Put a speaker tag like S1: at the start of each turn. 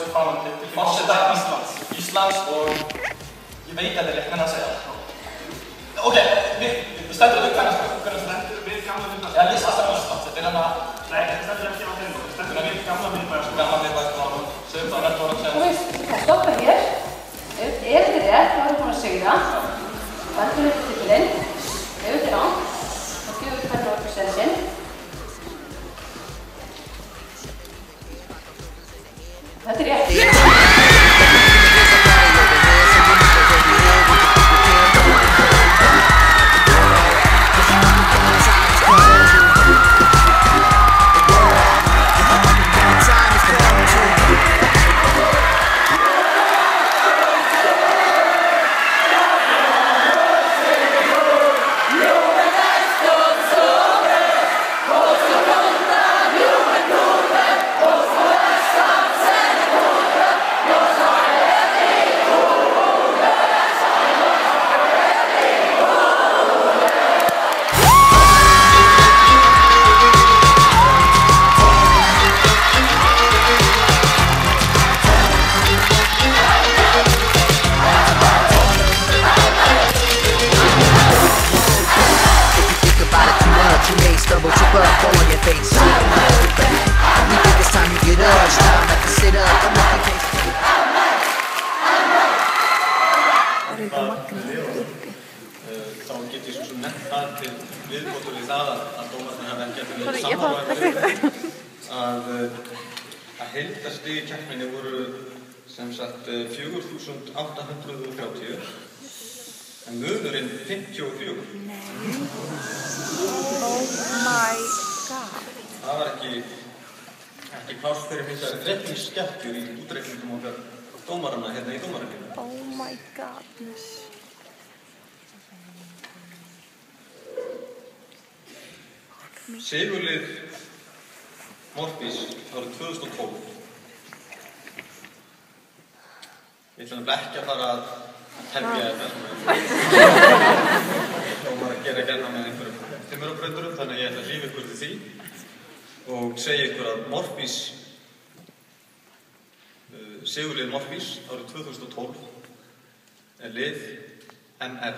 S1: þessu falandi til forseta Íslands og ég veit að það rétt menn að segja. Ok, við stendur við hvernig stendur við gamla miðbæjarskólann. Já, lista Íslands, þetta hana... Nei, þetta stendur ekki á þeim, þetta stendur við gamla miðbæjarskólann. Gamla miðbæjarskólann, segjum það rétt voru að segja.
S2: Þú veist, það stoppa hér. Ef þetta er rétt, þá erum við búin að segja. Vendum við titilinn. Ef þetta er rangt, þá gefum við hvernig okkur sensinn. Þetta er rétt.
S1: Þá get ég svo nefnt það til viðbótar við það að dómararnir hafi ekki verið sammála að heildarstig í keppninni voru sem sagt 4.830 en munurinn 54.
S3: Nei. Oh my god.
S1: Það var ekki pláss fyrir þessari þrettningsskekkju í útreikningum okkar dómarana hérna í dómararlínu.
S3: Oh my godness.
S1: Sigurlið Morfís árið 2012. Ég ætla nefnilega ekki að fara að telja þetta og bara gera gerna með einhverjum timurabrauturum, þannig að ég ætla að hlífa ykkur til því og segja ykkur að Morfís, Sigurlið Morfís árið 2012 er lið MR.